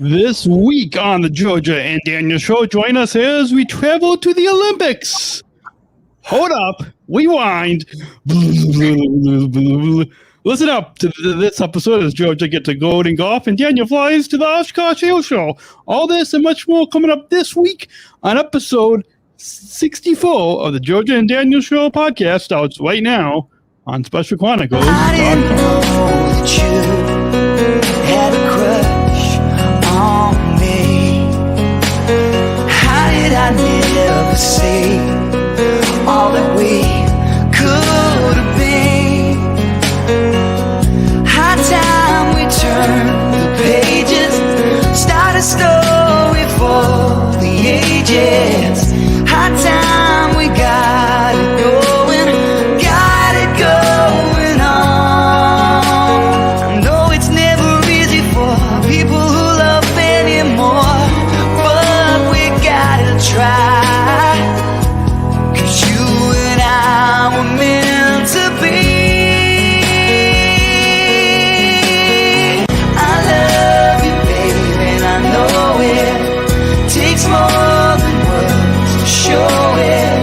This week on the Georgia and Daniel Show, join us as we travel to the Olympics. Hold up, rewind. Listen up to this episode as Georgia gets a gold in golf and Daniel flies to the Oshkosh Hill Show. All this and much more coming up this week on episode 64 of the Georgia and Daniel Show podcast. Starts right now on Special Chronicles. I didn't know that you had a crush on me. How did I never see all that we could have been? High time we turn the pages, start a story for the ages. High time we got it going on. No, it's never easy for people who love anymore, but we gotta try, 'cause you and I were meant to be. I love you, baby, and I know it takes more than words to show it.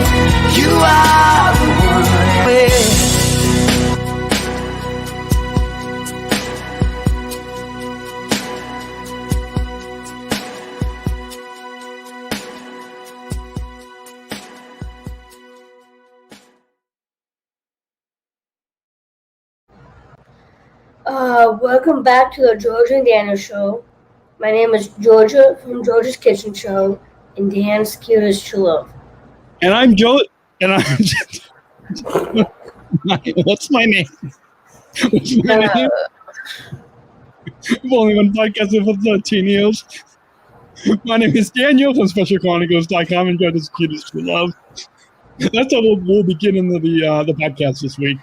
You are the one. Welcome back to the Georgia and Daniel Show. My name is Georgia from Georgia's Kitchen Show, and Dan's cutest true love. And I'm Joe. And I'm what's my name? What's my name? I've only been podcasting for 13 years. My name is Daniel from SpecialChronicles.com and Georgia's cutest true love. That's how we'll begin into the podcast this week.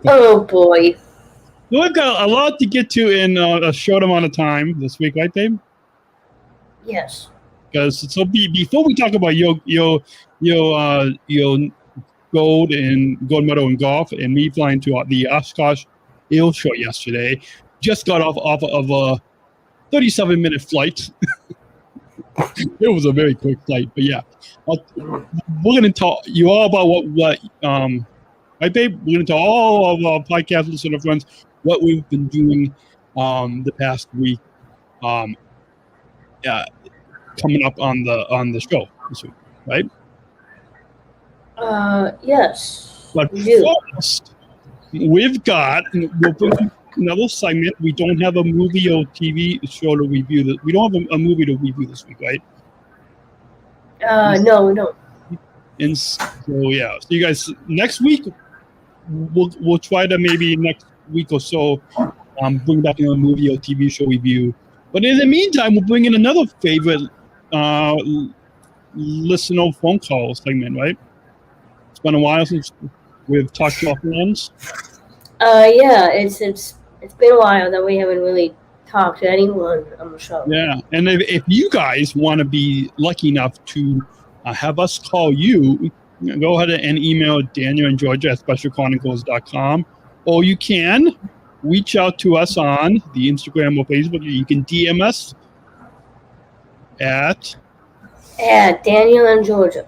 Oh boy. We've got a lot to get to in a short amount of time this week, right, babe? Yes. Because before we talk about your gold medal in golf and me flying to the Oshkosh Hill Show yesterday, just got off of a 37-minute flight. It was a very quick flight, but yeah, we're going to talk you all about what right, babe? We're going to tell all of our podcast listener friends what we've been doing the past week, coming up on the show this week, right? Yes. But first, we'll bring another segment. We don't have a movie or TV show to review. We don't have a movie to review this week, right? No. And so yeah, so you guys next week we'll try to maybe next week or so bring back a movie or TV show review. But in the meantime, we'll bring in another favorite listener phone call segment, right? It's been a while since we've talked to our friends. Yeah, it's been a while that we haven't really talked to anyone on the show. Yeah, and if you guys want to be lucky enough to have us call you, go ahead and email Daniel and Georgia at SpecialChronicles.com, or you can reach out to us on the Instagram or Facebook. You can DM us at Daniel and Georgia.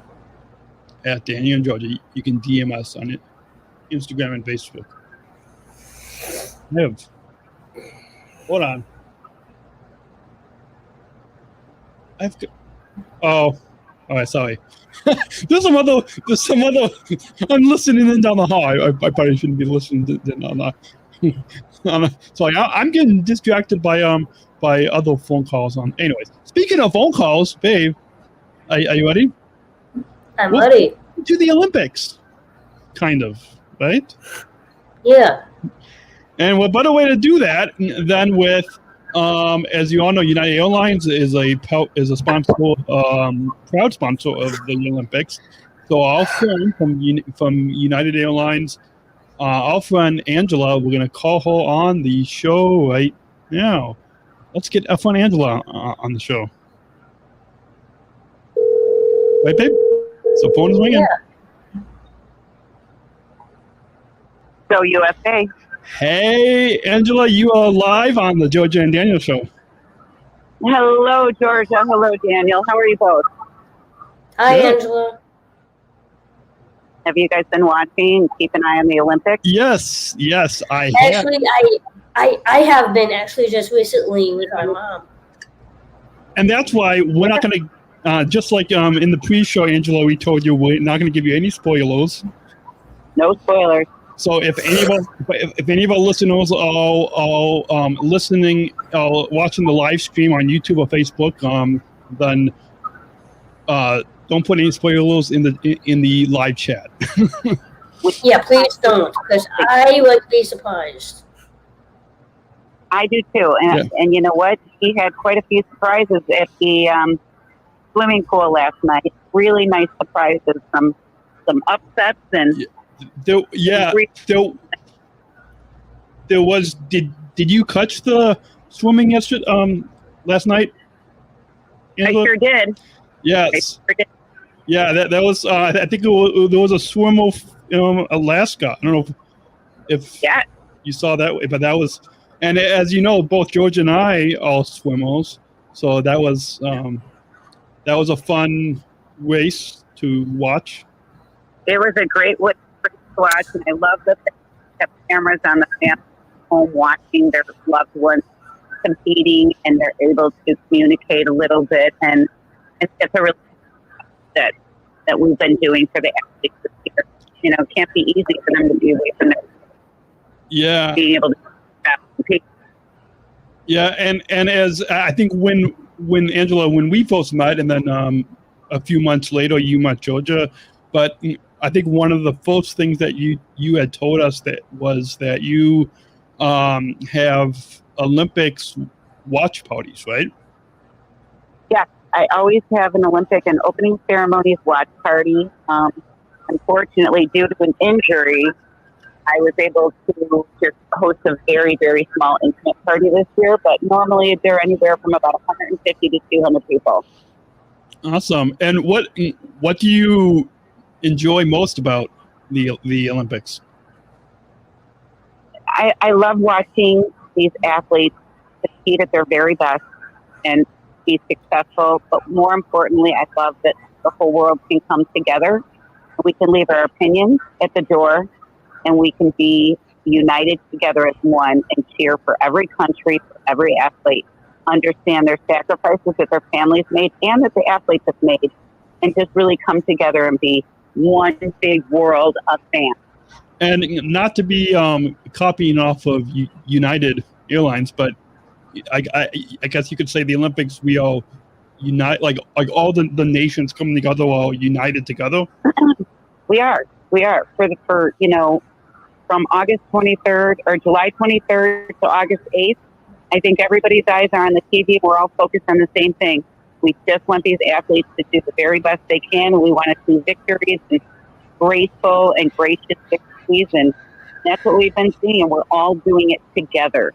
At Daniel and Georgia. You can DM us on it, Instagram and Facebook. Hold on. All right, sorry. There's some other. I'm listening in down the hall. I probably shouldn't be listening sorry, I'm getting distracted by other phone calls. Anyways, speaking of phone calls, babe, are you ready? I'm ready. To the Olympics, kind of, right? Yeah. And what better way to do that than with, as you all know, United Airlines is a sponsor, proud sponsor of the Olympics. So our friend from United Airlines, our friend Angela, we're going to call her on the show right now. Let's get our friend Angela on the show. Right, babe? So phone is ringing. Yeah. So USA. Hey, Angela, you are live on the Georgia and Daniel Show. Hello, Georgia. Hello, Daniel. How are you both? Hi, Good. Angela. Have you guys been watching? Keep an eye on the Olympics? Yes, I have. Actually, I have been actually just recently with my mom. And that's why we're not going to, just like in the pre-show, Angela, we told you we're not going to give you any spoilers. No spoilers. So if any of our listeners are listening, watching the live stream on YouTube or Facebook, then don't put any spoilers in the live chat. Yeah, please don't, because I would be surprised. I do too. And you know what? He had quite a few surprises at the swimming pool last night. Really nice surprises from some upsets and There was. Did you catch the swimming yesterday? Last night. Angela? I sure did. Yes. I sure did. Yeah, that was. I think there was a swim of Alaska. I don't know if you saw that, but that was. And as you know, both George and I are swimmers, so that was a fun race to watch. It was a great way to watch, and I love that they have cameras on the family home watching their loved ones competing, and they're able to communicate a little bit, and it's a really that we've been doing for the athletes this year. You know, it can't be easy for them to be away from their being able to compete. Yeah, and as I think when Angela, when we first met, and then a few months later you met Georgia, but I think one of the first things that you had told us that was that you have Olympics watch parties, right? Yeah, I always have an Olympic and opening ceremonies watch party. Unfortunately, due to an injury, I was able to just host a very, very small intimate party this year, but normally they're anywhere from about 150 to 200 people. Awesome. And what do you enjoy most about the Olympics? I love watching these athletes compete at their very best and be successful, but more importantly, I love that the whole world can come together. We can leave our opinions at the door, and we can be united together as one and cheer for every country, for every athlete, understand their sacrifices that their families made and that the athletes have made, and just really come together and be one big world of fans. And not to be copying off of United Airlines, but I guess you could say the Olympics, we all unite, like all the nations coming together, all united together. We are for from August 23rd or July 23rd to August 8th. I think everybody's eyes are on the TV. We're all focused on the same thing. We just want these athletes to do the very best they can. We want to see victories and graceful and gracious victories, and that's what we've been seeing. We're all doing it together.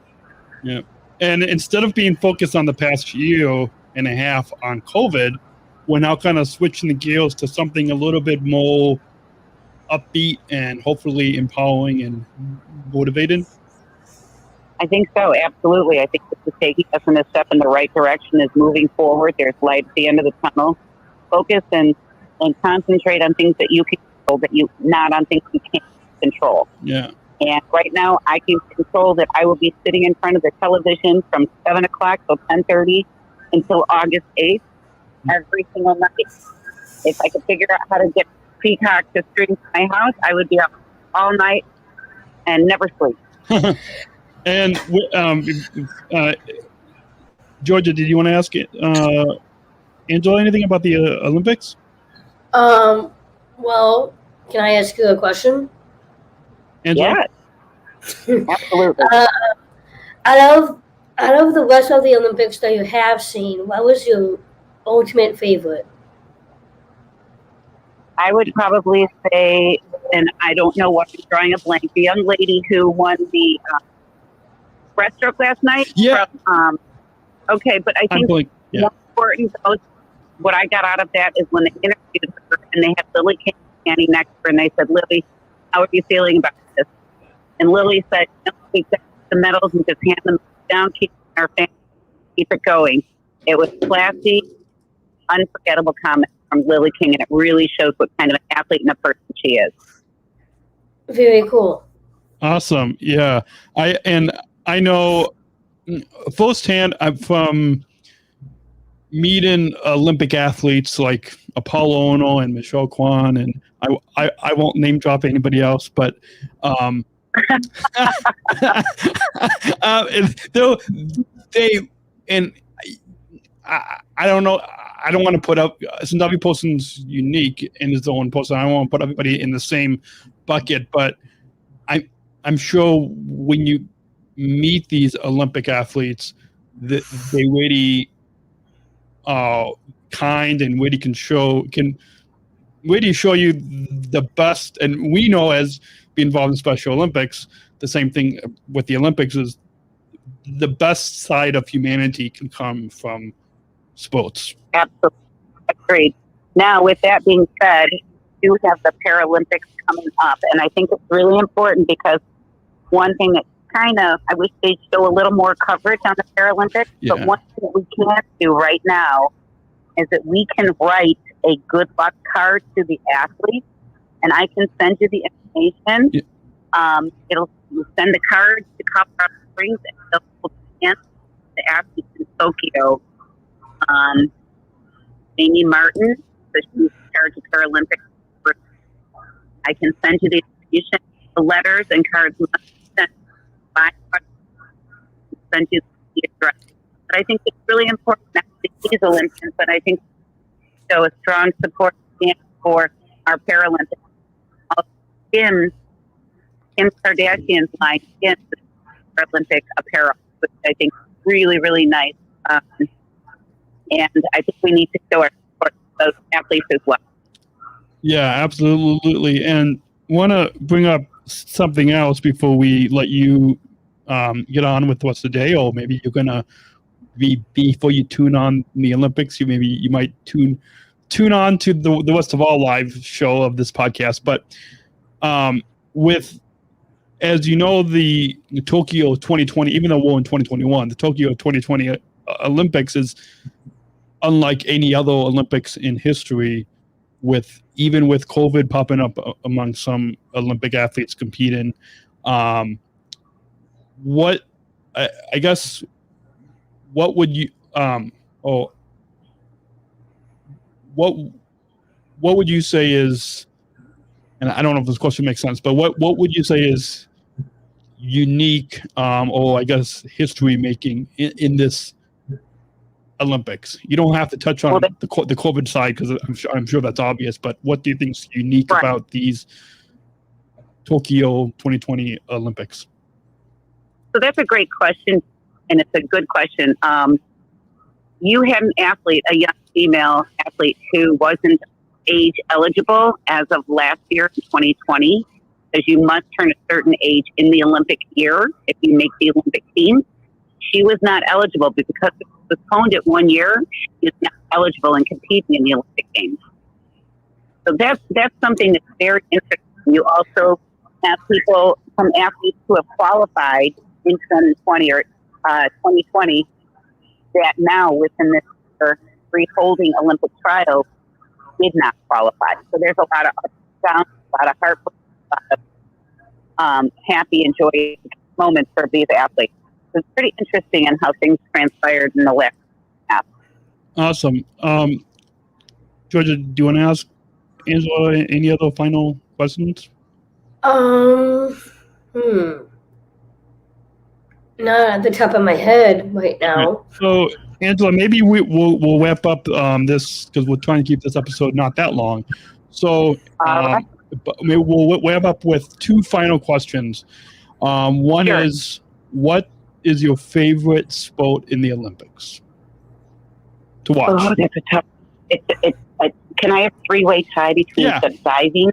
Yeah. And instead of being focused on the past year and a half on COVID, we're now kind of switching the gears to something a little bit more upbeat and hopefully empowering and motivating. I think so, absolutely. I think this is taking us in a step in the right direction, is moving forward. There's light at the end of the tunnel. Focus and concentrate on things that you can control, not on things you can't control. Yeah. And right now, I can control that I will be sitting in front of the television from 7 o'clock till 10:30 until August 8th, every single night. If I could figure out how to get Peacock to stream to my house, I would be up all night and never sleep. And Georgia, did you want to ask Angela anything about the Olympics? Well, can I ask you a question? Angela? Yeah, absolutely. Out of the rest of the Olympics that you have seen, what was your ultimate favorite? I would probably say, and I don't know what, I'm drawing a blank, the young lady who won the breaststroke last night. Yeah. Okay, but I think more important, what I got out of that is when they interviewed her and they had Lily King standing next to her and they said, Lily, how are you feeling about this? And Lily said, we got the medals and just hand them down, keep our family, keep it going. It was classy, unforgettable comment from Lily King, and it really shows what kind of an athlete and a person she is. Very cool. Awesome. Yeah. I know firsthand from meeting Olympic athletes like Apollo Ono and Michelle Kwan, and I won't name drop anybody else, but and I don't know. I don't want to put up, since every person's unique in his own person, I don't want to put everybody in the same bucket, but I'm sure when you meet these Olympic athletes, they really kind and really can really show you the best. And we know, as being involved in Special Olympics, the same thing with the Olympics is the best side of humanity can come from sports. Absolutely. Agreed. Now, with that being said, we do have the Paralympics coming up, and I think it's really important because one thing that I wish they'd show a little more coverage on the Paralympics, but one thing that we can't do right now is that we can write a good luck card to the athletes, and I can send you the information. Yeah. It'll send the card to Colorado Springs, and they'll the athletes in Tokyo. Amy Martin, so she's in charge of Paralympics. I can send you the information, the letters and cards. Send you the address. But I think it's really important not to these Olympians, but I think show a strong support for our Paralympics. Kim Kardashian's line in the Paralympic apparel, which I think is really, really nice. And I think we need to show our support to those athletes as well. Yeah, absolutely. And want to bring up something else before we let you get on with what's today, or maybe you're gonna before you tune on the Olympics, you might tune on to the West of All live show of this podcast. But with, as you know, the Tokyo 2020, even though we're in 2021, the Tokyo 2020 Olympics is unlike any other Olympics in history, even with COVID popping up among some Olympic athletes competing. What would you what would you say is, and I don't know if this question makes sense, but what would you say is unique or I guess history making in this Olympics? You don't have to touch on the COVID side because I'm sure that's obvious, but what do you think is unique about these Tokyo 2020 Olympics? So that's a great question, and it's a good question. You had an athlete, a young female athlete, who wasn't age eligible as of last year in 2020, because you must turn a certain age in the Olympic year if you make the Olympic team. She was not eligible, but because it was postponed at 1 year, she is not eligible in competing in the Olympic Games. So that's something that's very interesting. You also have people, some athletes who have qualified in 2020 or 2020 that now within this year, holding Olympic trials did not qualify. So there's a lot of ups and downs, a lot of heartbreak, a lot of happy and joyous moments for these athletes. So it's pretty interesting in how things transpired in the last half. Awesome. Georgia, do you want to ask Angela any other final questions? Not at the top of my head right now. So, Angela, maybe we'll wrap up this because we're trying to keep this episode not that long. So, maybe we'll wrap up with two final questions. One is, what is your favorite sport in the Olympics to watch? Oh, that's a tough. Can I have three-way tie between diving,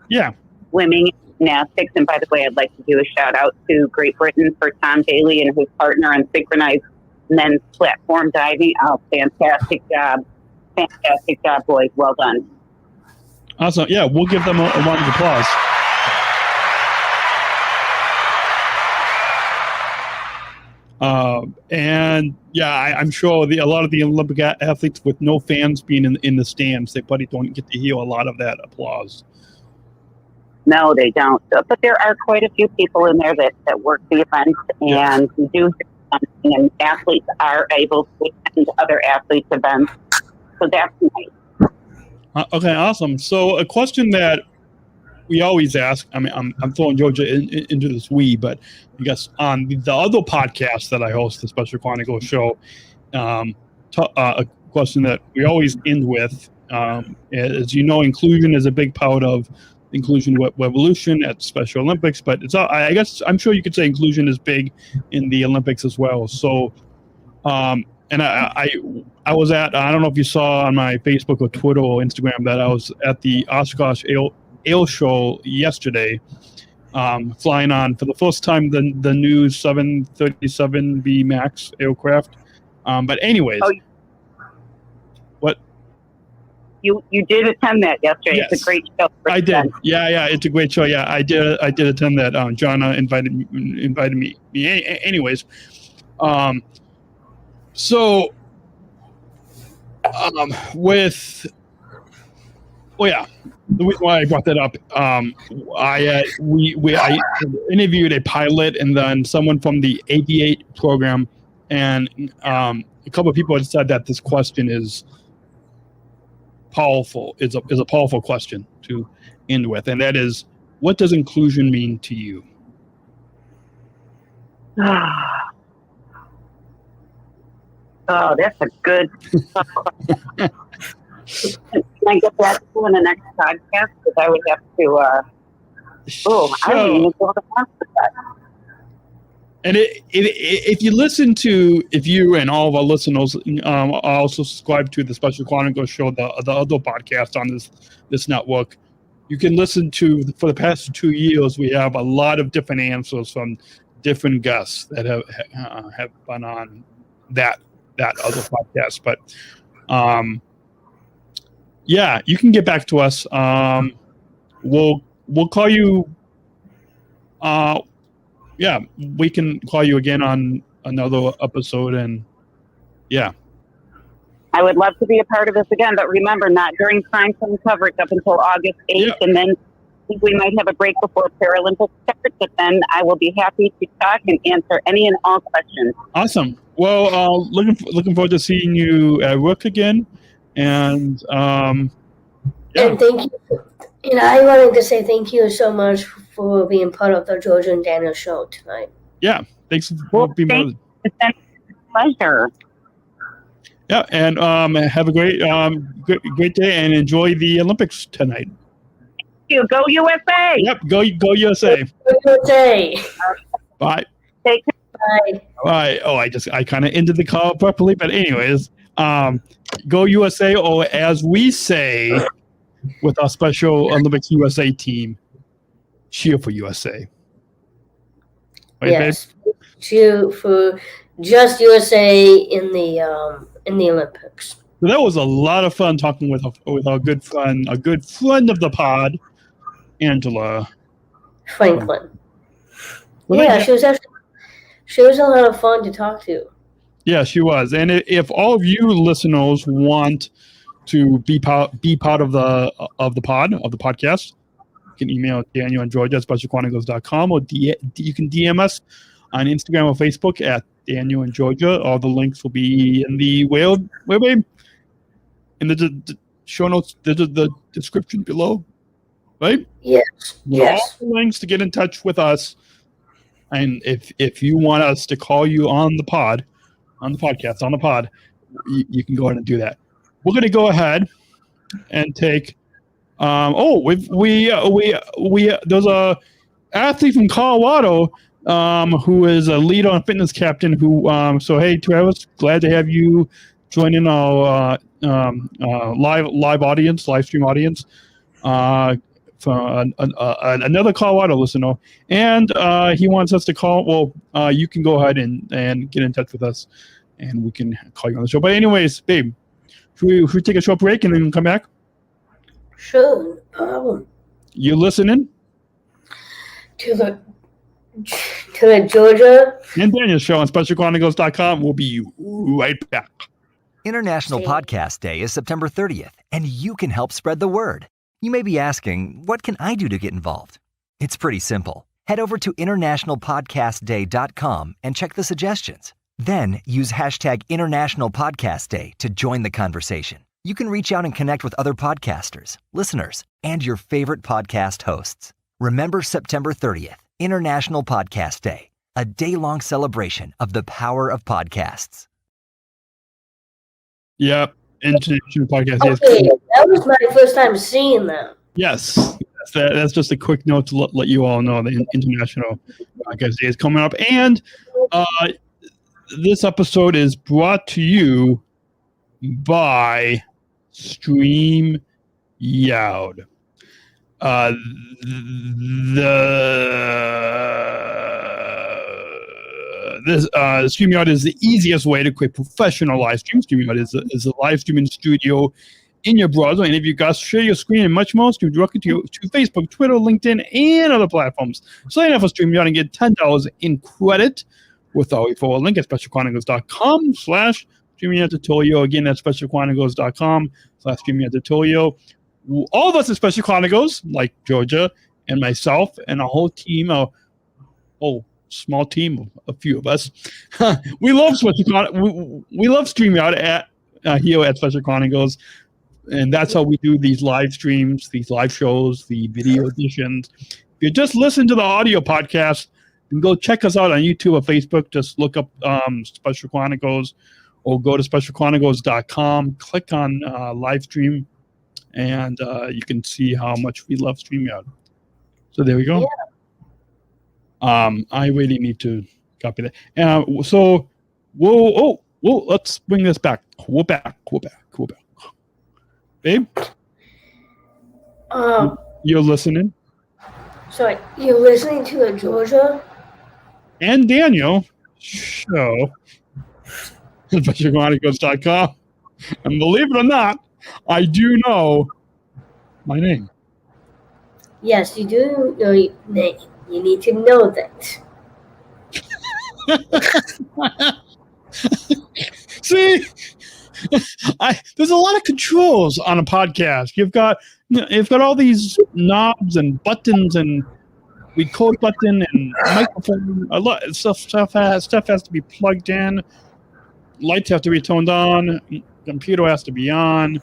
swimming, gymnastics? And by the way, I'd like to do a shout out to Great Britain for Tom Daly and his partner on synchronized men's platform diving. Oh, fantastic job. Fantastic job, boys. Well done. Awesome. Yeah, we'll give them a round of applause. And yeah, I'm sure a lot of the Olympic athletes with no fans being in the stands, they probably don't get to hear a lot of that applause. No, they don't. But there are quite a few people in there that work the event and do something, and athletes are able to attend other athletes' events. So that's nice. Okay, awesome. So a question that we always ask, I mean, I'm throwing Georgia into this but I guess on the other podcast that I host, the Special Chronicles show, a question that we always end with, as you know, inclusion is a big part of inclusion revolution at Special Olympics, but I guess I'm sure you could say inclusion is big in the Olympics as well. So, and I was I don't know if you saw on my Facebook or Twitter or Instagram that I was at the Oshkosh Ale Show yesterday, flying on for the first time the new 737B Max aircraft. But anyways, what? You did attend that yesterday. Yes, it's a great show. I did. Yeah, it's a great show. Yeah, I did attend that. Jonna invited me. Anyways, so with. Oh yeah, the reason why I brought that up, I interviewed a pilot and then someone from the Aviate program, and a couple of people had said that this question is powerful. It's a powerful question to end with, and that is, what does inclusion mean to you? Oh, that's a good question. Can I get that in the next podcast? Because I would have to. I don't even know what to answer that. And if you listen to, if you and all of our listeners also subscribe to the Special Chronicles show, the other podcast on this network, you can listen to, for the past 2 years, we have a lot of different answers from different guests that have been on that other podcast. But yeah, you can get back to us. We'll call you. Yeah, we can call you again on another episode, and yeah. I would love to be a part of this again, but remember, not during prime time coverage up until August 8th, and then we might have a break before Paralympics start, but then I will be happy to talk and answer any and all questions. Awesome. Well, looking forward to seeing you at work again, and and thank you. And I wanted to say thank you so much for being part of the Georgia and Daniel show tonight. Yeah, thanks for being part of it. It's a pleasure. Yeah, and have a great day, and enjoy the Olympics tonight. Thank you. Go USA. Yep, go USA. Go USA. Bye. Take care. Bye. Bye. Oh, I kind of ended the call properly, but anyways, go USA, or as we say with our Special Olympics USA team, cheer for USA. Right, yes, babe? Cheer for just USA in the Olympics. So that was a lot of fun talking with our good friend, a good friend of the pod, Angela Franklin. Yeah, she was a lot of fun to talk to. Yeah, she was. And if all of you listeners want to be part of the podcast, you can email Daniel and Georgia at specialchronicles.com, or you can DM us on Instagram or Facebook at Daniel and Georgia. All the links will be in the in the show notes, the description below, right? Yes. All the links to get in touch with us. And if you want us to call you on the pod, you can go ahead and do that. We're going to go ahead and take. There's a athlete from Colorado who is a lead on fitness captain. So hey, Travis, glad to have you joining our live stream audience. From another Colorado listener, and he wants us to call. Well, you can go ahead and get in touch with us, and we can call you on the show. But anyways, babe, should we take a short break and then come back? Sure, no problem. You listening? To the to the Georgia and Daniel Show on SpecialChronicles.com. We'll be right back. International Same. Podcast Day is September 30th, and you can help spread the word. You may be asking, what can I do to get involved? It's pretty simple. Head over to internationalpodcastday.com and check the suggestions. Then use hashtag International Podcast Day to join the conversation. You can reach out and connect with other podcasters, listeners, and your favorite podcast hosts. Remember September 30th, International Podcast Day, a day-long celebration of the power of podcasts. Yep. International Podcast. Okay, that was my first time seeing them. Yes. That's just a quick note to let you all know the International Podcast Day is coming up. And this episode is brought to you by StreamYard. StreamYard is the easiest way to create professional live streams. StreamYard is a live streaming studio in your browser, and if you guys share your screen and much more, stream directly to Facebook, Twitter, LinkedIn, and other platforms. Sign up for StreamYard and get $10 in credit with our referral link at specialchronicles.com/StreamYard tutorial. Again, that's specialchronicles.com/StreamYard tutorial. All of us at Special Chronicles, like Georgia and myself and a whole team, small team, a few of us, we love we love StreamYard here at Special Chronicles. And that's how we do these live streams, these live shows, the video editions. If you just listen to the audio podcast, you can go check us out on YouTube or Facebook. Just look up Special Chronicles or go to specialchronicles.com, click on live stream, and you can see how much we love StreamYard. So there we go. Yeah. I really need to copy that. So let's bring this back. We're back. Babe? You're listening? Sorry, you're listening to the Georgia and Daniel show at SpecialChronicles.com. And believe it or not, I do know my name. Yes, you do know your name. You need to know that. See? There's a lot of controls on a podcast. You've got all these knobs and buttons and record button and microphone. A lot stuff has to be plugged in. Lights have to be turned on. Computer has to be on.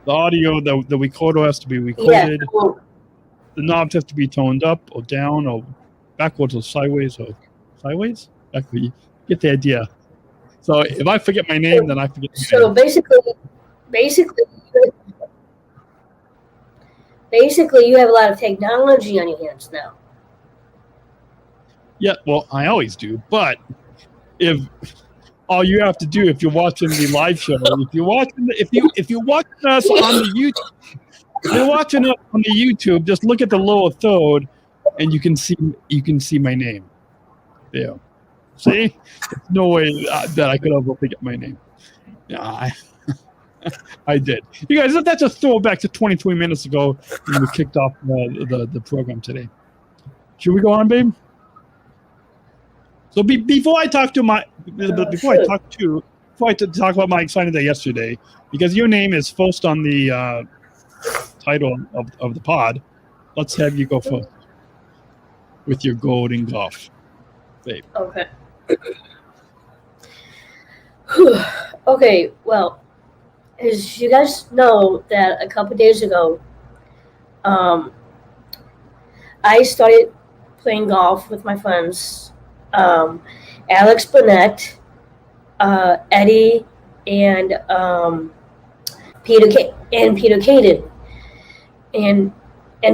The audio, the recorder has to be recorded. Yeah, cool. The knobs have to be toned up or down or backwards or sideways or sideways. You get the idea. So if I forget my name, then I forget my name. So basically, you have a lot of technology on your hands now. Yeah, well, I always do. But if all you have to do, if you're watching the live show, if you're watching us on the YouTube, if you're watching us on the YouTube, just look at the lower third, and you can see my name. There. See? There's no way that I could ever forget my name. Yeah, I did. You guys, that's a throwback to 23 minutes ago when we kicked off the program today. Should we go on, babe? So before I talk about my exciting day yesterday, because your name is first on the title of the pod, let's have you go first with your golden golf, babe. Okay. Okay, well, as you guys know that a couple days ago, I started playing golf with my friends, Alex Burnett, Eddie, and Peter Caden, and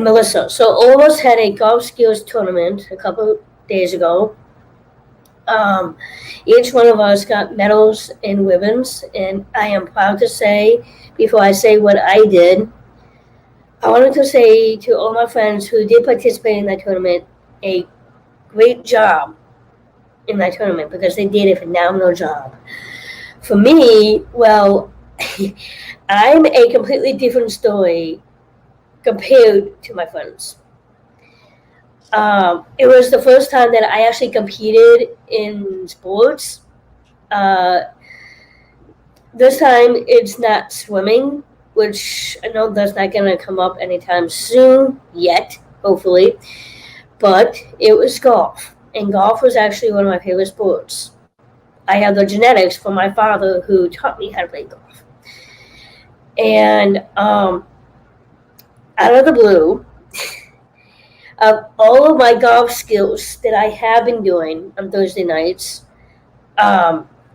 Melissa. So all of us had a golf skills tournament a couple days ago. Each one of us got medals and ribbons, and I am proud to say, before I say what I did, I wanted to say to all my friends who did participate in that tournament, a great job in that tournament, because they did a phenomenal job. For me, well, I'm a completely different story compared to my friends. It was the first time that I actually competed in sports. This time it's not swimming, which I know that's not going to come up anytime soon yet, hopefully. But it was golf. And golf was actually one of my favorite sports. I have the genetics from my father who taught me how to play golf. And out of the blue, of all of my golf skills that I have been doing on Thursday nights,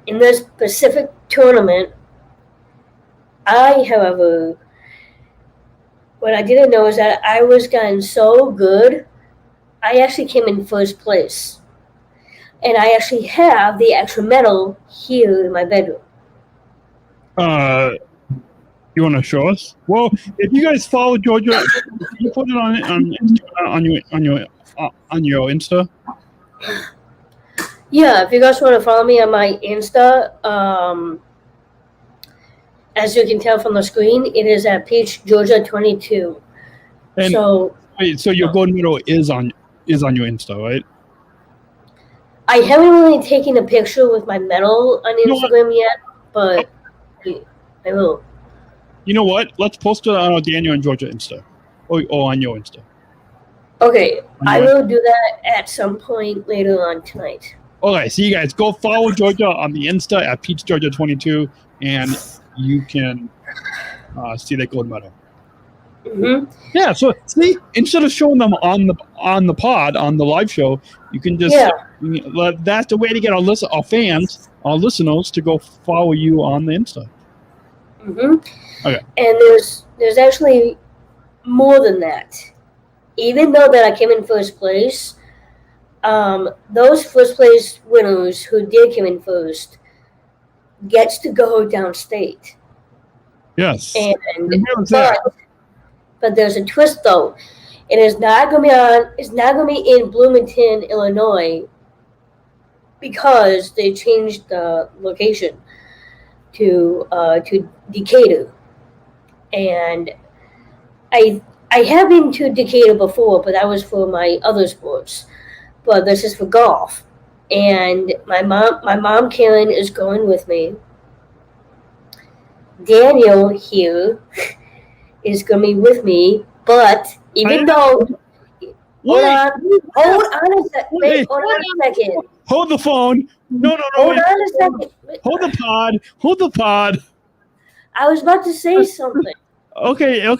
in this specific tournament, however, what I didn't know is that I was gotten so good, I actually came in first place. And I actually have the extra medal here in my bedroom. You want to show us? Well, if you guys follow Georgia, you put it on your Insta. Yeah, if you guys want to follow me on my Insta, as you can tell from the screen, it is at Peach Georgia 22. And so wait, so your gold medal is on your Insta, right? I haven't really taken a picture with my medal on Instagram yet, but I will. You know what? Let's post it on our Daniel and Georgia Insta. Or on your Insta. Okay, I will do that at some point later on tonight. Okay, so you guys go follow Georgia on the Insta at PeachGeorgia22, and you can see that gold medal. Mm-hmm. Yeah, so see, instead of showing them on the pod, on the live show, you can just that's the way to get our fans, our listeners, to go follow you on the Insta. Mm-hmm. Okay. And there's actually more than that. Even though that I came in first place, those first place winners who did come in first gets to go downstate. Yes. But there's a twist though. It is not going to be on. It's not going to be in Bloomington, Illinois, because they changed the location to Decatur, and I have been to Decatur before, but that was for my other sports. But this is for golf, and my mom Karen is going with me. Daniel here is going to be with me, but even though hold on a second. Hold the phone. No. Hold on a second. Hold the pod. I was about to say something. Okay. I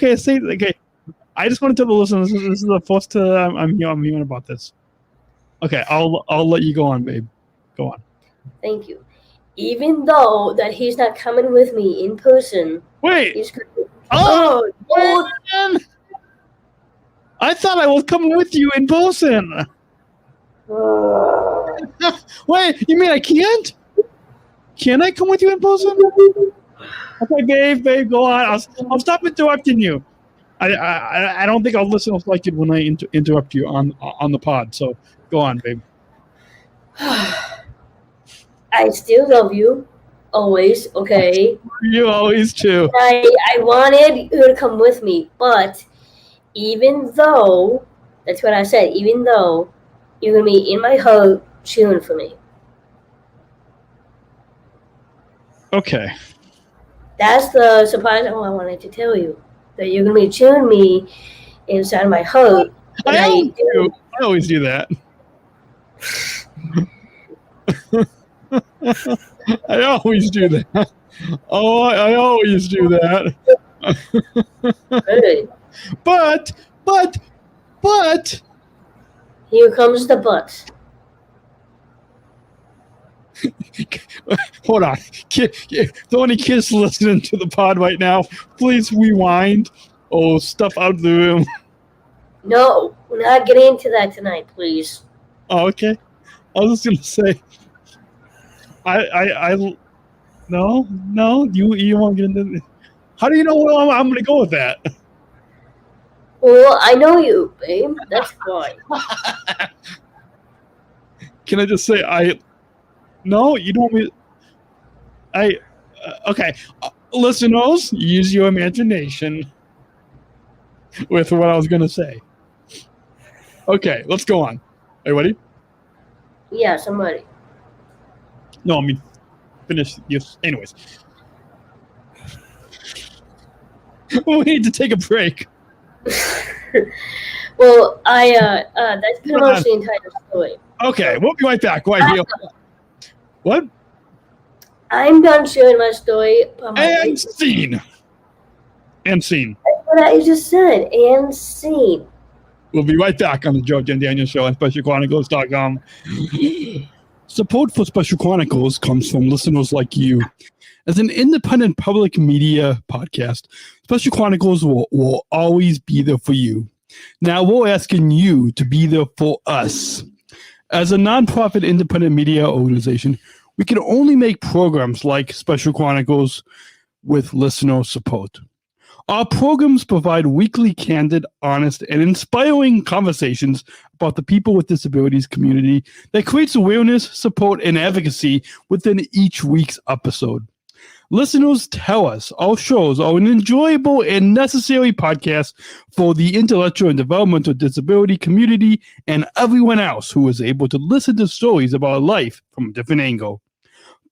just want to tell the listeners this is the first time I'm hearing about this. Okay, I'll let you go on, babe. Go on. Thank you. Even though that he's not coming with me in person. Wait. He's man. I thought I was coming with you in person. Wait, you mean I can't? Can I come with you in person? Okay, babe, go on. I'll stop interrupting you. I don't think our listeners like it when I interrupt you on the pod. So go on, babe. I still love you, always. Okay. You always too. I wanted you to come with me, but even though that's what I said, even though you're gonna be in my heart cheering for me. Okay. That's the surprise I wanted to tell you. That you're gonna be cheering me inside my heart. I always do that. I always do that. Oh, I always do that. Good. But. Here comes the but. Hold on. The only kids listening to the pod right now, please rewind or stuff out of the room. No, we're not getting into that tonight, please. Oh, okay. I was just gonna say, no, you won't get into it. How do you know where I'm gonna go with that? Well, I know you, babe. That's why. Can I just say No, you don't want me. Okay. Listeners, use your imagination with what I was gonna say. Okay, let's go on. Are you ready? Yeah, somebody. No, I mean, finish. Yes. Anyways. We need to take a break. Well, that's pretty much the entire story. Okay, we'll be right back. Right here. What? I'm done sharing my story. And scene. And scene. That's what I just said. And scene. We'll be right back on the Joe and Daniel Show at SpecialChronicles.com. Support for Special Chronicles comes from listeners like you. As an independent public media podcast, Special Chronicles will always be there for you. Now we're asking you to be there for us. As a nonprofit independent media organization, we can only make programs like Special Chronicles with listener support. Our programs provide weekly, candid, honest, and inspiring conversations about the people with disabilities community that creates awareness, support, and advocacy within each week's episode. Listeners tell us our shows are an enjoyable and necessary podcast for the intellectual and developmental disability community and everyone else who is able to listen to stories about life from a different angle.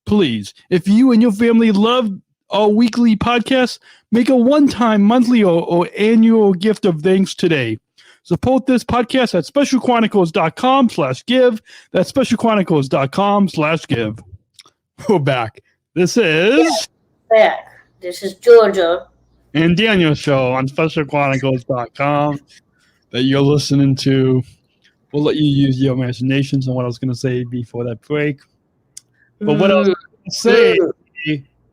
Please, if you and your family love our weekly podcast, make a one-time, monthly, or annual gift of thanks today. Support this podcast at specialchronicles.com/give. That's specialchronicles.com/give. We're back. This is Back. This is Georgia. and Daniel's show on specialchronicles.com that you're listening to. We'll let you use your imaginations on what I was going to say before that break. But what I was going to say,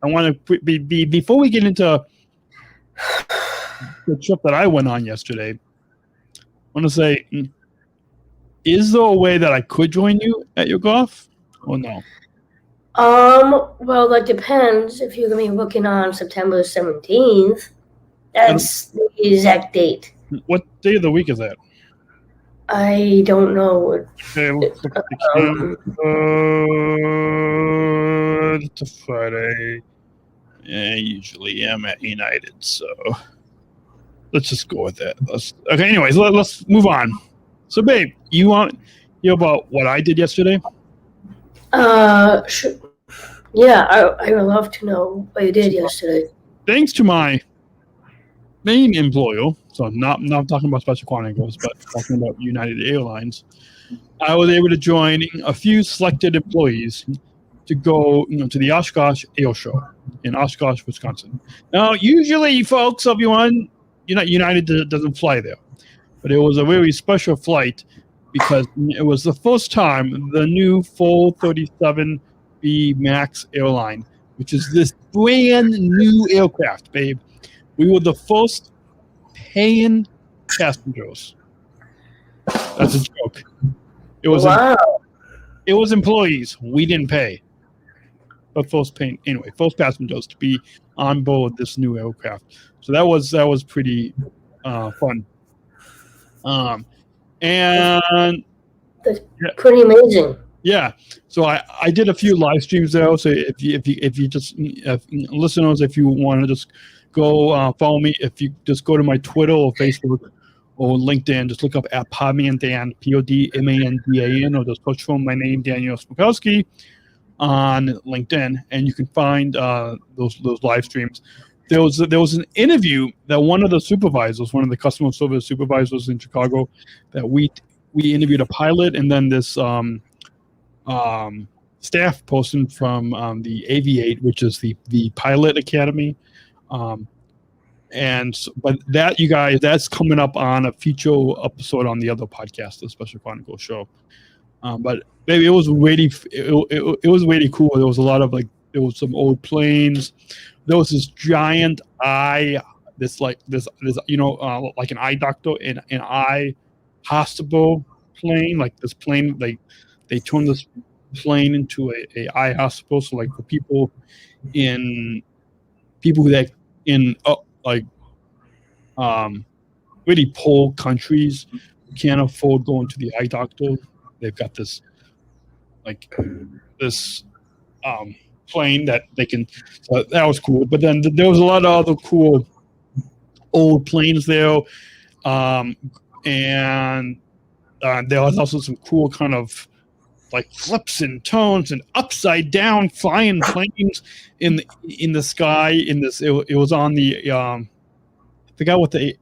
I want to before we get into the trip that I went on yesterday, I want to say, is there a way that I could join you at your golf or no? Well, that depends. If you're going to be looking on September 17th, that's the exact date. What day of the week is that? I don't know. Okay, let's look at the calendar. It's a Friday. Yeah, I usually am at United, so let's just go with that. Okay, anyways, let's move on. So, babe, you want to hear about what I did yesterday? Sure. Yeah, I would love to know what you did yesterday. Thanks to my main employer, so not talking about Special Chronicles, but talking about United Airlines, I was able to join a few selected employees to go, to the Oshkosh Air Show in Oshkosh, Wisconsin. Now, usually, folks, everyone, United doesn't fly there, but it was a very special flight because it was the first time the new 437B Max airline, which is this brand new aircraft, babe. We were the first paying passengers. That's a joke. It was it was employees. We didn't pay. But first passengers to be on board this new aircraft. So that was pretty fun. And that's pretty amazing. Yeah. So I did a few live streams there. So if listeners, if you want to just go follow me, if you just go to my Twitter or Facebook or LinkedIn, just look up at Podmandan, PODMANDAN, or just search for my name, Daniel Smokowski, on LinkedIn, and you can find those live streams. There was an interview that one of the customer service supervisors in Chicago, that we interviewed a pilot, and then this staff person from the Aviate, which is the pilot academy. But that, you guys, that's coming up on a future episode on the other podcast, the Special Chronicles show. But maybe it was really cool. There was a lot of there was some old planes. There was this giant eye, like an eye doctor in an eye hospital plane. Like this plane, they turned this plane into a eye hospital. So like for people that in really poor countries can't afford going to the eye doctor, they've got this plane that they can. So that was cool. But then there was a lot of other cool old planes there, and there was also some cool kind of like flips and tones and upside down flying planes in the sky. It was on the I forgot what the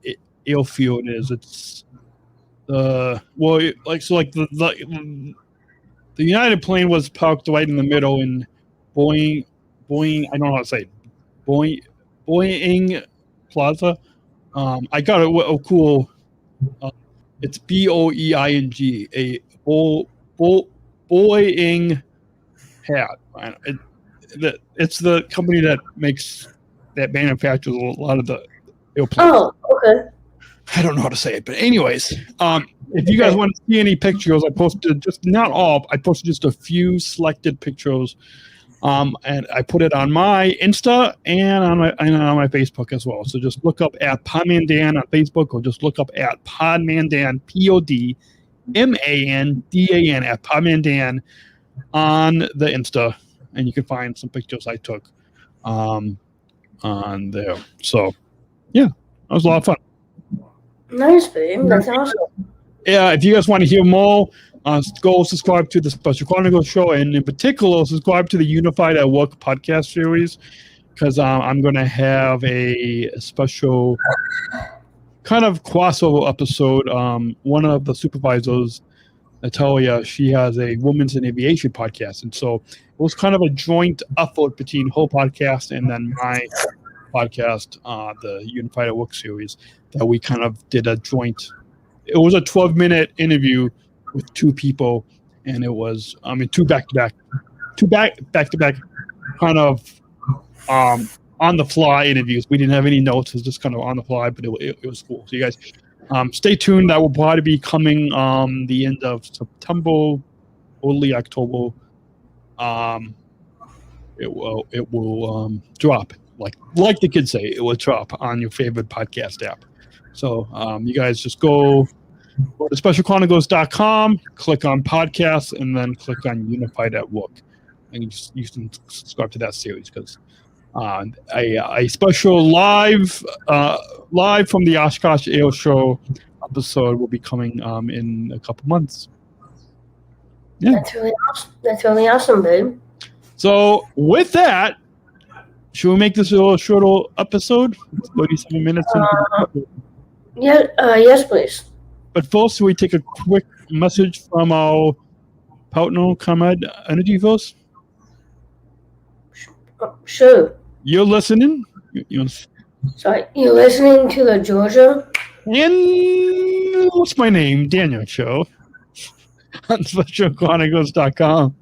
airfield is. It's the United plane was parked right in the middle, and Boeing I don't know how to say it, Boeing Plaza. I got a cool. It's Boeing, Boeing hat. It's the company that manufactures a lot of the airplanes. Oh, okay. I don't know how to say it, but anyways, if you guys want to see any pictures, I posted just a few selected pictures, and I put it on my Insta and on my Facebook as well. So just look up at Podmandan on Facebook, or just look up at Podmandan, PODMANDAN at Podmandan on the Insta, and you can find some pictures I took on there. So yeah, that was a lot of fun. Nice, babe. That's awesome. Yeah, if you guys want to hear more, go subscribe to the Special Chronicles show, and in particular, subscribe to the Unified at Work podcast series, because I'm going to have a special kind of crossover episode. One of the supervisors, Natalia, she has a Women's in Aviation podcast, and so it was kind of a joint effort between her podcast and then my podcast, the Unified at Work series, that we kind of did a joint. It was a 12-minute interview with two people, and it was two back-to-back kind of on the fly interviews. We didn't have any notes; it was just kind of on the fly, but it was cool. So you guys stay tuned. That will probably be coming the end of September, early October. It will drop, like the kids say, it will drop on your favorite podcast app. So you guys just go to specialchronicles.com, click on podcasts, and then click on Unified at Work, and you can subscribe to that series, because a special live from the Oshkosh Air Show episode will be coming in a couple months. Yeah, That's really awesome. That's really awesome, babe. So with that, should we make this a shorter episode? 37 minutes. Yes, please. But first, we take a quick message from our partner, ComEd Energy first. Sure. You're listening. Sorry, you're listening to the Georgia. And what's my name? Daniel Show on SpecialChronicles.com.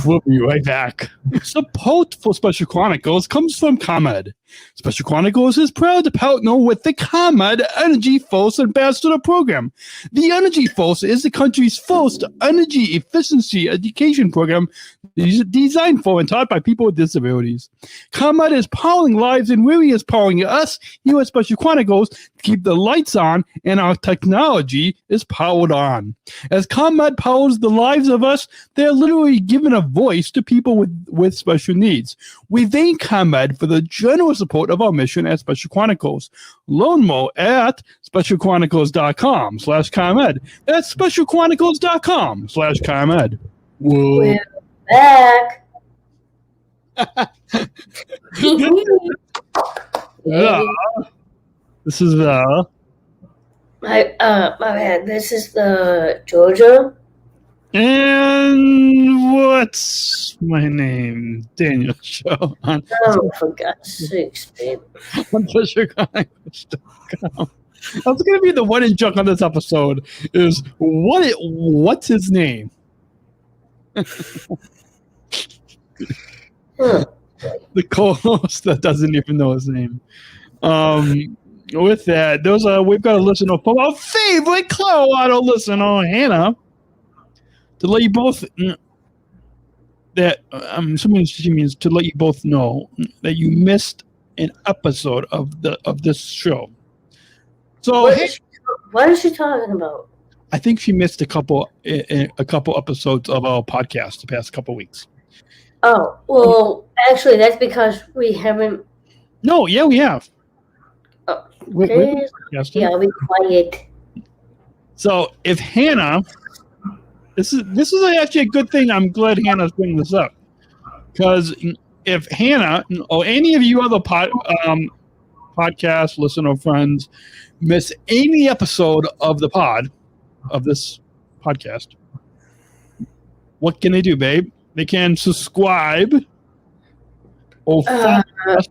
We'll be right back. Support for Special Chronicles comes from ComEd. Special Chronicles is proud to partner with the ComEd Energy Force Ambassador Program. The Energy Force is the country's first energy efficiency education program designed for and taught by people with disabilities. ComEd is powering lives, and really is powering us here at Special Chronicles to keep the lights on and our technology is powered on. As ComEd powers the lives of us, they're literally giving a voice to people with special needs. We thank ComEd for the generous support of our mission at Special Chronicles. Learn more at specialchronicles.com/ComEd. That's specialchronicles.com/ComEd. Whoa. We're back. Yeah. This is My bad. This is the Georgia. and what's my name? Daniel Show on Oh, for God's sakes, babe. SpecialChronicles.com. That's gonna be the one in joke on this episode. Is what's his name? The co-host that doesn't even know his name. With that, we've got a listener from our favorite Colorado listener, Hannah, to let you both that I'm assuming she means to let you both know that you missed an episode of this show. So What is she talking about? I think she missed a couple episodes of our podcast the past couple weeks. Oh, well, actually, that's because we haven't. No, yeah, we have. Oh, We- okay. yes, Yeah, I'll be quiet. So if Hannah This is actually a good thing. I'm glad Hannah's bringing this up, because if Hannah or any of you other podcast listener friends miss any episode of this podcast, what can they do, babe? They can subscribe or follow us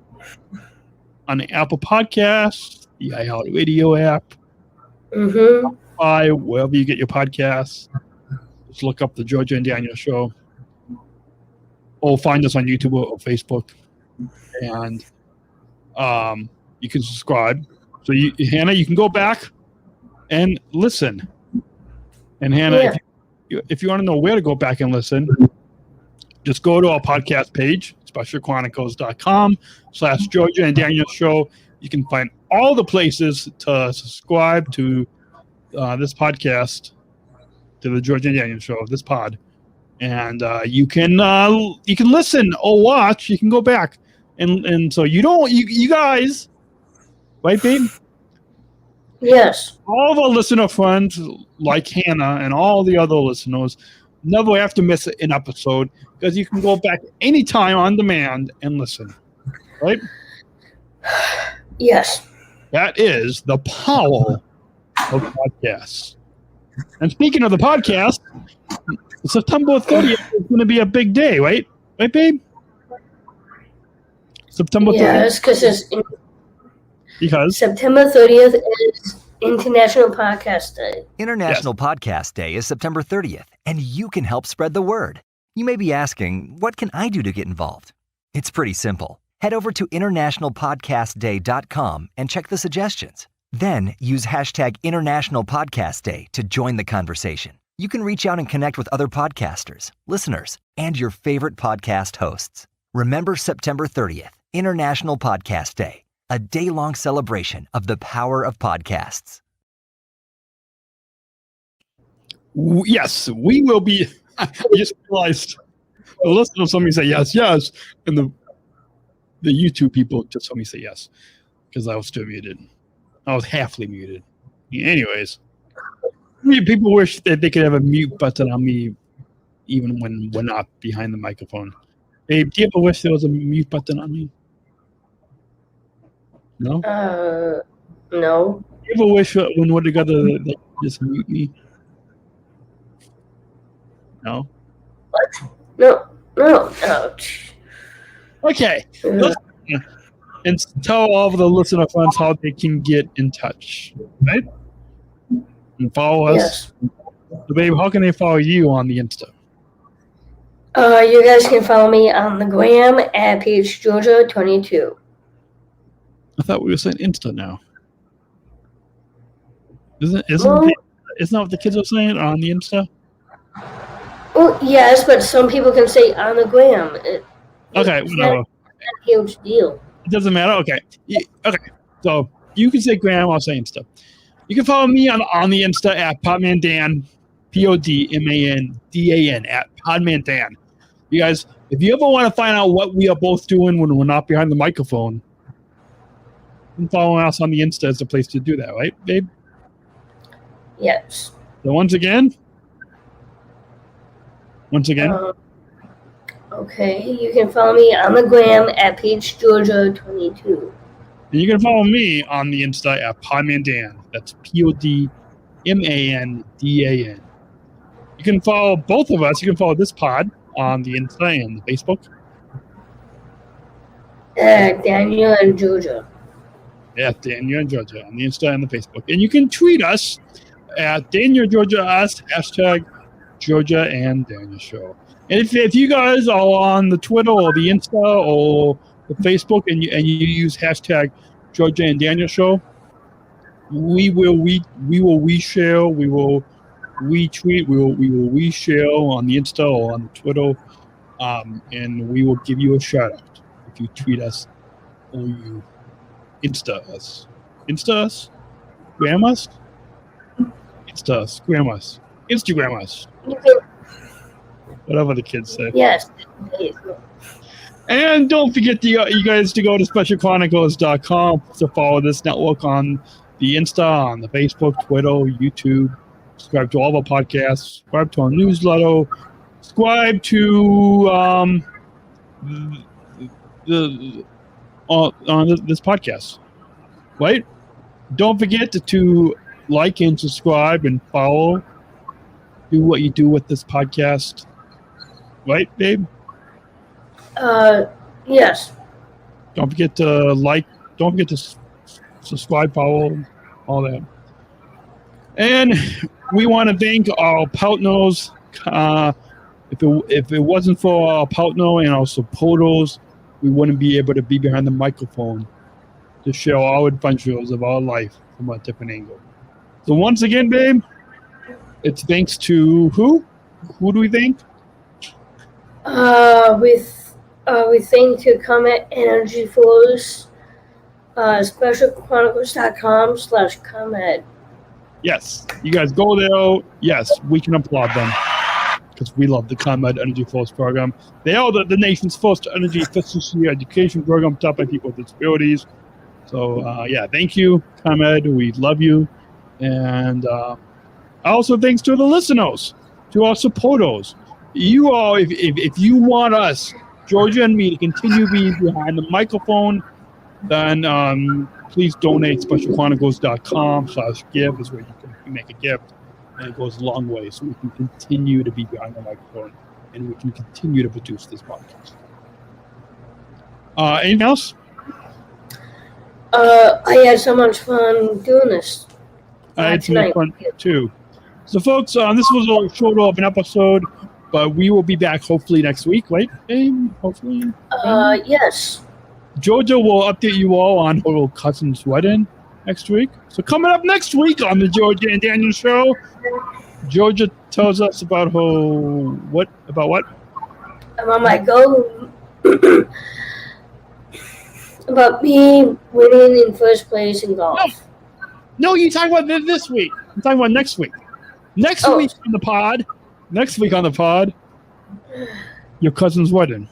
on the Apple Podcasts, the iHeartRadio app, wherever you get your podcasts. Just look up the Georgia and Daniel Show, or find us on YouTube or Facebook, and you can subscribe. So, Hannah, you can go back and listen. And Hannah, if you want to know where to go back and listen, just go to our podcast page, specialchronicles.com/Georgia and Daniel Show. You can find all the places to subscribe to this podcast, to the Georgia and Daniel Show, this pod, and you can listen or watch. You can go back, and so you guys, right, babe? Yes. All of our listener friends, like Hannah and all the other listeners, never have to miss an episode, because you can go back anytime on demand and listen, right? Yes. That is the power of podcasts. And speaking of the podcast, September 30th is going to be a big day, right? Right, babe? September 30th? Yes, Because September 30th is International Podcast Day. International Podcast Day is September 30th, and you can help spread the word. You may be asking, what can I do to get involved? It's pretty simple. Head over to internationalpodcastday.com and check the suggestions. Then use hashtag International Podcast Day to join the conversation. You can reach out and connect with other podcasters, listeners, and your favorite podcast hosts. Remember September 30th, International Podcast Day, a day-long celebration of the power of podcasts. Yes, we will be. I just realized the listener saw me say yes, and the YouTube people just saw me say yes, because I was still muted. I was halfly muted. Anyways, people wish that they could have a mute button on me even when we're not behind the microphone. Hey, do you ever wish there was a mute button on me? No? No. Do you ever wish when we're together they could just mute me? No? What? No. Okay. And tell all of the listener friends how they can get in touch, right? And follow us. Yes. So, babe, how can they follow you on the Insta? You guys can follow me on the gram at PageGeorgia22. I thought we were saying Insta now. Isn't that what the kids are saying on the Insta? Well, yes, but some people can say on the gram. Okay, whatever. Not a huge deal. It doesn't matter. Okay. Okay. So you can say Graham, I'll say Insta. You can follow me on the Insta at PodmanDan, PodmanDan, at PodmanDan. You guys, if you ever want to find out what we are both doing when we're not behind the microphone, you can follow us on the Insta is the place to do that, right, babe? Yes. So once again. Okay, you can follow me on the gram at PageGeorgia22. And you can follow me on the Insta at PodmanDan. That's PodmanDan. You can follow both of us. You can follow this pod on the Insta and the Facebook. Daniel and Georgia. Yeah, Daniel and Georgia on the Insta and the Facebook. And you can tweet us at Daniel Georgia us, hashtag Georgia and Daniel Show. And if you guys are on the Twitter or the Insta or the Facebook and you use hashtag Georgia and Daniel Show, we will reshare, we will retweet, we will reshare on the Insta or on the Twitter, and we will give you a shout out if you tweet us or you Insta us. Gram us? Insta us, gram us, Instagram us. You can, whatever the kids say. yes. And don't forget you guys to go to specialchronicles.com to follow this network on the Insta, on the Facebook, Twitter, YouTube, Subscribe to all of our podcasts. Subscribe to our newsletter. Subscribe to this podcast. Right? Don't forget to like and subscribe and follow. Do what you do with this podcast. Right, babe? Yes. Don't forget to like. Don't forget to subscribe, follow, all that. And we want to thank our partners. If it wasn't for our partner and our supporters, we wouldn't be able to be behind the microphone to share our adventures of our life from a different angle. So once again, babe, it's thanks to who? Who do we thank? We thank to Comet Energy Force, specialchronicles.com/Comet. Yes, you guys go there. Yes, we can applaud them because we love the ComEd Energy Force program. They are the nation's first energy efficiency education program taught by people with disabilities. So, thank you, ComEd. We love you. And also thanks to the listeners, to our supporters. You all, if you want us, Georgia and me, to continue being behind the microphone, then please donate. specialchronicles.com/give is where you can make a gift, and it goes a long way, so we can continue to be behind the microphone and we can continue to produce this podcast. Anything else? I had so much fun doing this. I had so much fun too. So, folks, this was a short of an episode, but we will be back hopefully next week, right? Hopefully. Yes. Georgia will update you all on her little cousin's wedding next week. So coming up next week on the Georgia and Daniel show, Georgia tells us about her what? About my goal. About me winning in first place in golf. No, you're talking about this week. I'm talking about next week. Next week on the pod. Next week on the pod. Your cousin's wedding.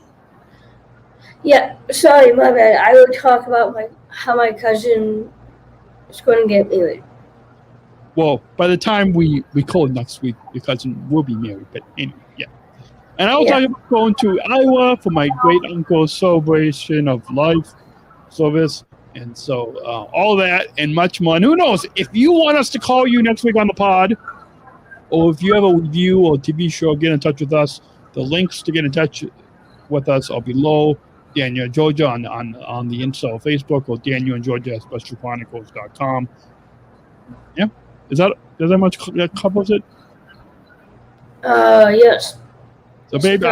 Yeah, sorry, my bad. I will talk about how my cousin is going to get married. Well, by the time we call next week, your cousin will be married. But anyway, yeah. And I'll talk about going to Iowa for my great uncle's celebration of life service. And so all that and much more. And who knows, if you want us to call you next week on the pod, or if you have a review or TV show, get in touch with us. The links to get in touch with us are below. Daniel and Georgia on the Insta Facebook, or Daniel and Georgia at specialchronicles.com. Yeah? Does that much that covers it? Yes. So, babe,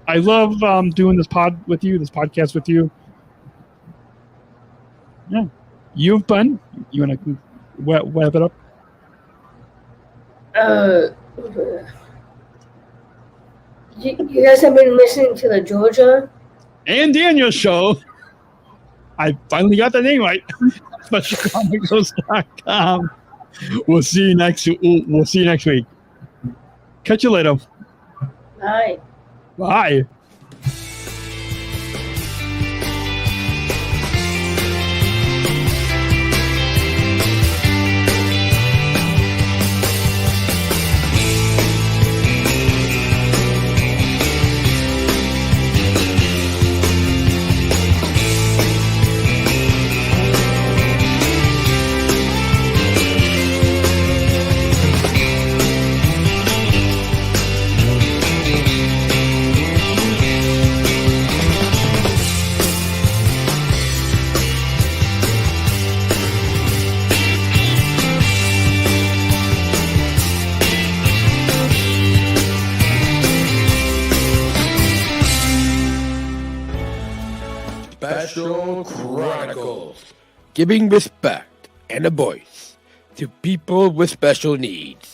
I love doing this podcast with you. Yeah. You've been. You want to wrap it up? You guys have been listening to the Georgia and Daniel show. I finally got the name right. SpecialChronicles.com. We'll see you next week. Catch you later. Bye. Bye. Special Chronicles, giving respect and a voice to people with special needs.